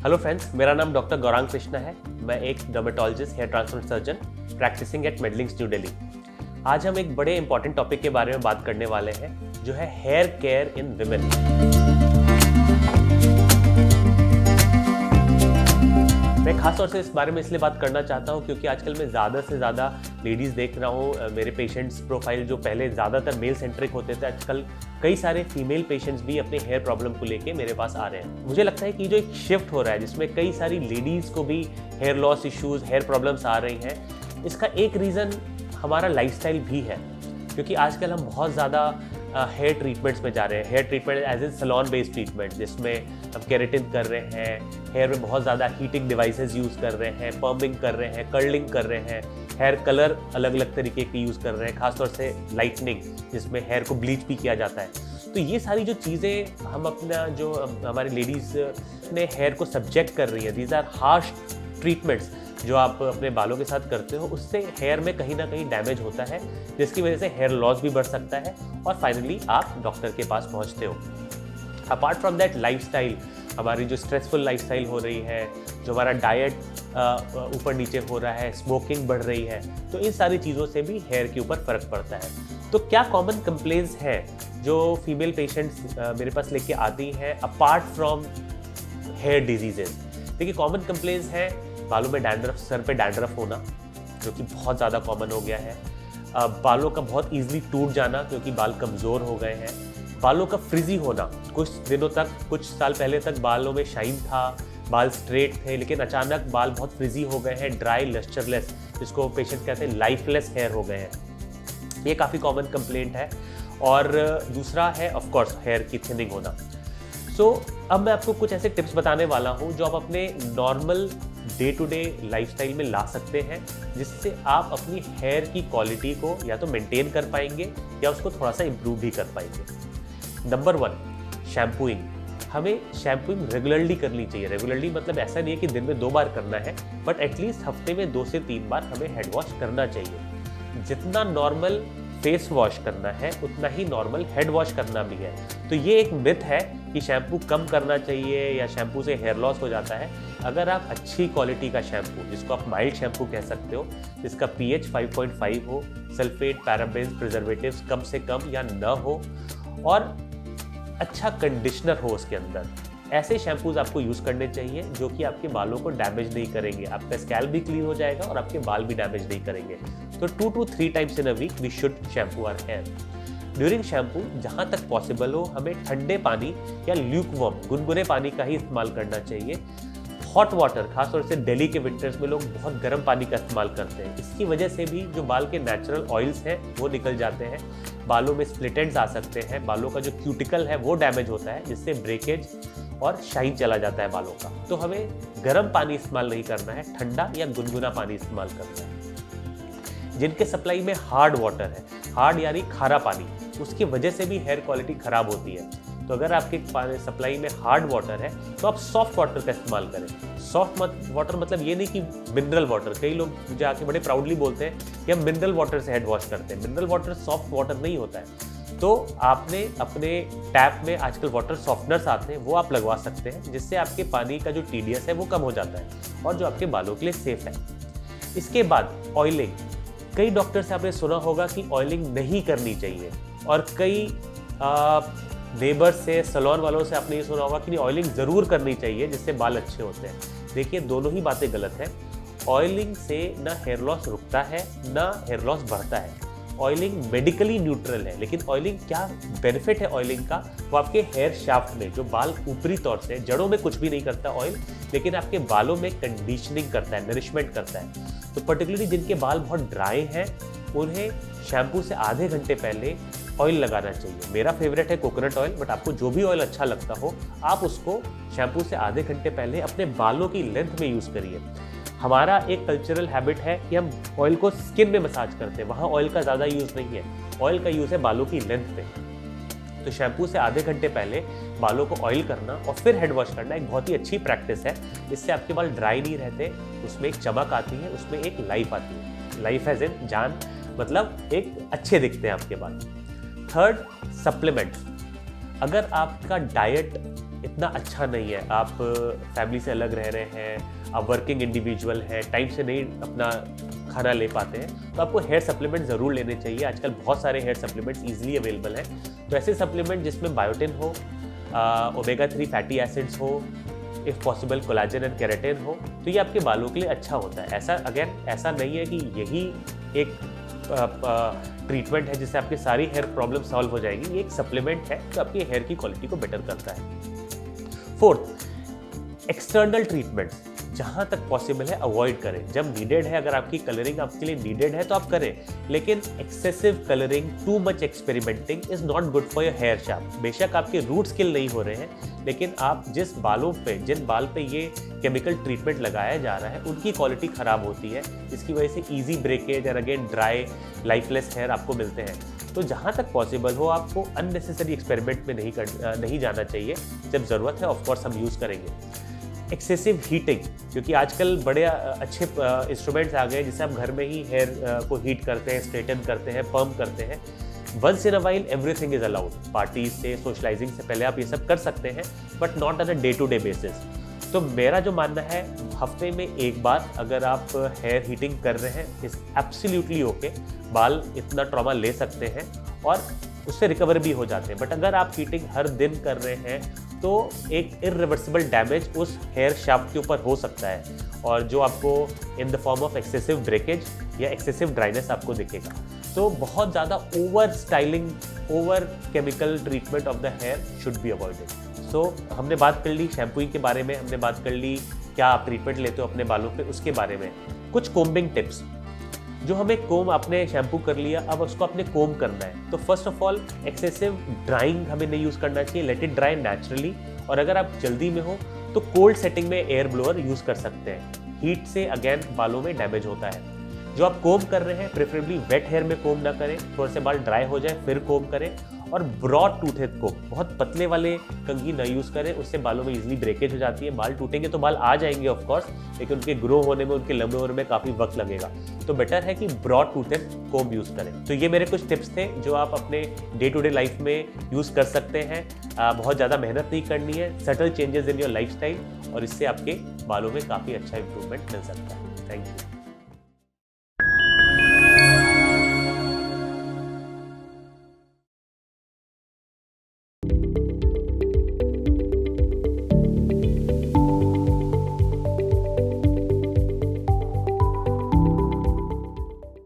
Hello friends, मेरा नाम doctor Gaurang Krishna है। मैं एक dermatologist, hair transplant surgeon practicing at Medlinks New Delhi. आज हम एक बड़े इंपॉर्टेंट टॉपिक के बारे में बात करने वाले हैं, जो है हेयर केयर इन विमेन। मैं खास तौर से इस बारे में इसलिए बात करना चाहता हूँ क्योंकि आजकल मैं ज़्यादा से ज़्यादा लेडीज़ देख रहा हूँ। मेरे पेशेंट्स प्रोफाइल जो पहले ज़्यादातर मेल सेंट्रिक होते थे, आजकल कई सारे फीमेल पेशेंट्स भी अपने हेयर प्रॉब्लम को लेके मेरे पास आ रहे हैं। मुझे लगता है कि जो एक शिफ्ट हो रहा है जिसमें कई सारी लेडीज़ को भी hair loss issues, hair problems आ रही हैं, इसका एक रीज़न हमारा लाइफस्टाइल भी है। क्योंकि आजकल हम बहुत ज़्यादा हेयर ट्रीटमेंट्स में जा रहे हैं। Hair treatment as a salon based treatment, जिसमें हम केराटिन कर रहे हैं, हेयर में बहुत ज़्यादा हीटिंग डिवाइसेस यूज़ कर रहे हैं, पर्मिंग कर रहे हैं, कर्लिंग कर रहे हैं, हेयर कलर अलग अलग तरीके के यूज़ कर रहे हैं, खासतौर से लाइटनिंग, जिसमें हेयर को ब्लीच भी किया जाता है। तो ये सारी जो चीज़ें हम अपना जो हमारी लेडीज़ ने हेयर को सब्जेक्ट कर रही है, दीज आर हार्श ट्रीटमेंट्स जो आप अपने बालों के साथ करते हो, उससे हेयर में कहीं ना कहीं डैमेज होता है, जिसकी वजह से हेयर लॉस भी बढ़ सकता है और फाइनली आप डॉक्टर के पास पहुंचते हो। अपार्ट फ्रॉम दैट, लाइफस्टाइल, हमारी जो स्ट्रेसफुल लाइफस्टाइल हो रही है, जो हमारा डाइट ऊपर नीचे हो रहा है, स्मोकिंग बढ़ रही है, तो इन सारी चीज़ों से भी हेयर के ऊपर फ़र्क पड़ता है। तो क्या कॉमन कंप्लेंट्स हैं जो फीमेल पेशेंट्स मेरे पास लेके आती हैं अपार्ट फ्रॉम हेयर डिजीजेज? देखिए, कॉमन कंप्लेंट्स हैं बालों में डैंड्रफ, सर पे डैंड्रफ होना, जो कि बहुत ज़्यादा कॉमन हो गया है। बालों का बहुत ईजिली टूट जाना क्योंकि बाल कमज़ोर हो गए हैं। बालों का फ्रिजी होना, कुछ दिनों तक, कुछ साल पहले तक बालों में शाइन था, बाल स्ट्रेट थे, लेकिन अचानक बाल बहुत फ्रिजी हो गए हैं, ड्राई, लस्टरलेस, जिसको पेशेंट कहते हैं लाइफलेस हेयर हो गए हैं। ये काफ़ी कॉमन कंप्लेंट है। और दूसरा है ऑफ कोर्स हेयर की थिनिंग होना। सो अब मैं आपको कुछ ऐसे टिप्स बताने वाला हूँ जो आप अपने normal day to day lifestyle में ला सकते हैं, जिससे आप अपनी हेयर की क्वालिटी को या तो मेंटेन कर पाएंगे या उसको थोड़ा सा इम्प्रूव भी कर पाएंगे। Number 1, shampooing. हमें शैम्पूइंग रेगुलरली करनी चाहिए। रेगुलरली मतलब ऐसा नहीं है कि दिन में 2 बार करना है, बट एटलीस्ट हफ्ते में 2 से 3 बार हमें हेड वॉश करना चाहिए। जितना नॉर्मल फेस वॉश करना है उतना ही नॉर्मल हेड वॉश करना भी है। तो ये एक मिथ है कि शैम्पू कम करना चाहिए या शैम्पू से हेयर लॉस हो जाता है। अगर आप अच्छी क्वालिटी का शैम्पू, जिसको आप माइल्ड शैम्पू कह सकते हो, जिसका pH 5.5 हो, सल्फेट, पैराबेन्स, प्रिजर्वेटिव्स कम से कम या न हो, और अच्छा कंडीशनर हो उसके अंदर, ऐसे शैम्पूज आपको यूज़ करने चाहिए जो कि आपके बालों को डैमेज नहीं करेंगे। आपका स्कैल्प भी क्लीन हो जाएगा और आपके बाल भी डैमेज नहीं करेंगे। तो 2 to 3 times in a week we should shampoo our hair. During shampoo जहाँ तक पॉसिबल हो हमें ठंडे पानी या ल्यूकवार्म, गुनगुने पानी का ही इस्तेमाल करना चाहिए। हॉट वाटर, खासतौर से दिल्ली के विंटर्स में लोग बहुत गर्म पानी का इस्तेमाल करते हैं। इसकी वजह से भी जो बाल के नेचुरल ऑयल्स हैं वो निकल जाते हैं, बालों में स्प्लिट एंड्स आ सकते हैं, बालों का जो क्यूटिकल है वो डैमेज होता है, जिससे ब्रेकेज और शाइन चला जाता है बालों का। तो हमें गर्म पानी इस्तेमाल नहीं करना है, ठंडा या गुनगुना पानी इस्तेमाल करना है। जिनके सप्लाई में हार्ड वाटर है, हार्ड यानी खारा पानी, उसकी वजह से भी हेयर क्वालिटी खराब होती है। तो अगर आपके सप्लाई में हार्ड वाटर है तो आप सॉफ्ट वाटर का इस्तेमाल करें। सॉफ्ट वाटर मतलब ये नहीं कि मिनरल वाटर। कई लोग जाके बड़े प्राउडली बोलते हैं कि हम मिनरल वाटर से हेड वॉश करते हैं। मिनरल वाटर सॉफ्ट वाटर नहीं होता है। तो आपने अपने टैप में आजकल वाटर सॉफ्टनर्स आते हैं, वो आप लगवा सकते हैं, जिससे आपके पानी का जो टीडीएस है वो कम हो जाता है और जो आपके बालों के लिए सेफ है। इसके बाद ऑयलिंग। कई डॉक्टर से आपने सुना होगा कि ऑयलिंग नहीं करनी चाहिए, और कई नेबर्स से, सैलून वालों से आपने ये सुना होगा कि ऑयलिंग ज़रूर करनी चाहिए जिससे बाल अच्छे होते हैं। देखिए, दोनों ही बातें गलत हैं। ऑयलिंग से ना हेयर लॉस रुकता है ना हेयर लॉस बढ़ता है। ऑयलिंग मेडिकली न्यूट्रल है, लेकिन ऑयलिंग क्या बेनिफिट है ऑयलिंग का, वो आपके हेयर शाफ्ट में, जो बाल ऊपरी तौर से, जड़ों में कुछ भी नहीं करता ऑयल, लेकिन आपके बालों में कंडीशनिंग करता है, नरिशमेंट करता है। तो पर्टिकुलरली जिनके बाल बहुत ड्राई हैं उन्हें शैम्पू से आधे घंटे पहले ऑयल लगाना चाहिए। मेरा फेवरेट है कोकोनट ऑयल, बट आपको जो भी ऑयल अच्छा लगता हो आप उसको शैम्पू से आधे घंटे पहले अपने बालों की लेंथ में यूज़ करिए। हमारा एक कल्चरल हैबिट है कि हम ऑयल को स्किन में मसाज करते हैं, वहाँ ऑयल का ज़्यादा यूज़ नहीं है। ऑयल का यूज़ है बालों की लेंथ पे। तो शैम्पू से आधे घंटे पहले बालों को ऑयल करना और फिर हेड वॉश करना एक बहुत ही अच्छी प्रैक्टिस है। इससे आपके बाल ड्राई नहीं रहते, उसमें एक चमक आती है, उसमें एक लाइफ आती है। लाइफ एज इन जान, मतलब एक अच्छे दिखते हैं आपके बाल। Third, supplements. अगर आपका डाइट इतना अच्छा नहीं है, आप फैमिली से अलग रह रहे हैं, आप वर्किंग इंडिविजुअल हैं, टाइम से नहीं अपना खाना ले पाते हैं, तो आपको हेयर सप्लीमेंट ज़रूर लेने चाहिए। आजकल बहुत सारे हेयर सप्लीमेंट्स ईजिली अवेलेबल हैं। तो ऐसे सप्लीमेंट जिसमें बायोटिन हो, ओमेगा 3 फैटी एसिड्स हो, if possible collagen and keratin हो, तो ये आपके बालों के लिए अच्छा होता है। ऐसा नहीं है कि यही एक ट्रीटमेंट है जिससे आपकी सारी हेयर प्रॉब्लम सॉल्व हो जाएगी। ये एक सप्लीमेंट है जो आपकी हेयर की क्वालिटी को बेटर करता है। फोर्थ, एक्सटर्नल ट्रीटमेंट जहाँ तक पॉसिबल है अवॉइड करें। जब नीडेड है, अगर आपकी कलरिंग आपके लिए नीडेड है तो आप करें, लेकिन excessive colouring, too much experimenting is not good for your hair shaft. बेशक आपके रूट स्किल नहीं हो रहे हैं, लेकिन आप जिन बाल पे ये केमिकल ट्रीटमेंट लगाया जा रहा है उनकी क्वालिटी खराब होती है, जिसकी वजह से ईजी ब्रेकेज और अगेन ड्राई लाइफलेस हेयर आपको मिलते हैं। तो जहाँ तक पॉसिबल हो आपको अननेसेसरी एक्सपेरिमेंट में नहीं जाना चाहिए। जब ज़रूरत है ऑफकोर्स हम यूज़ करेंगे। एक्सेसिव हीटिंग, क्योंकि आजकल बड़े अच्छे इंस्ट्रूमेंट्स आ गए जिससे आप घर में ही हेयर को हीट करते हैं, स्ट्रेटन करते हैं, पर्म करते हैं। Once in a while everything is allowed. Party से, सोशलाइजिंग से पहले आप ये सब कर सकते हैं, but not on a day to day basis. तो मेरा जो मानना है, हफ्ते में एक बार अगर आप हेयर हीटिंग कर रहे हैं इज एब्सोल्युटली ओके। बाल इतना ट्रॉमा ले सकते हैं और उससे रिकवर भी हो जाते हैं। बट अगर आप हीटिंग हर दिन कर रहे हैं तो एक इरिवर्सिबल डैमेज उस हेयर शाफ्ट के ऊपर हो सकता है, और जो आपको in the form of excessive breakage या एक्सेसिव ड्राइनेस आपको दिखेगा। तो बहुत ज़्यादा over styling, over chemical treatment of the hair should be avoided. So हमने बात कर ली शैम्पूइंग के बारे में, हमने बात कर ली क्या आप ट्रीटमेंट लेते हो अपने बालों पे उसके बारे में। कुछ कोम्बिंग टिप्स, जो हमें कोम आपने शैम्पू कर लिया, अब उसको आपने कोम करना है, तो first of all excessive drawing हमें नहीं यूज़ करना चाहिए। Let it dry naturally. और अगर आप जल्दी में हो तो कोल्ड सेटिंग में एयर ब्लोअर यूज़ कर सकते हैं। हीट से अगेन बालों में डैमेज होता है। जो आप कोम कर रहे हैं प्रेफरेबली वेट हेयर में कोम ना करें, थोड़े से बाल ड्राई हो जाए फिर कोम करें। और ब्रॉड टूथेड कोम, बहुत पतले वाले कंघी ना यूज़ करें, उससे बालों में इजीली ब्रेकेज हो जाती है। बाल टूटेंगे तो बाल आ जाएंगे ऑफ कोर्स, लेकिन उनके ग्रो होने में, उनके लंबे होने में काफ़ी वक्त लगेगा। तो बेटर है कि ब्रॉड टूथेड कोम यूज़ करें। तो ये मेरे कुछ टिप्स थे जो आप अपने डे टू डे लाइफ में यूज़ कर सकते हैं। बहुत ज़्यादा मेहनत नहीं करनी है, subtle changes in your lifestyle, और इससे आपके बालों में काफ़ी अच्छा इंप्रूवमेंट मिल सकता है। Thank you.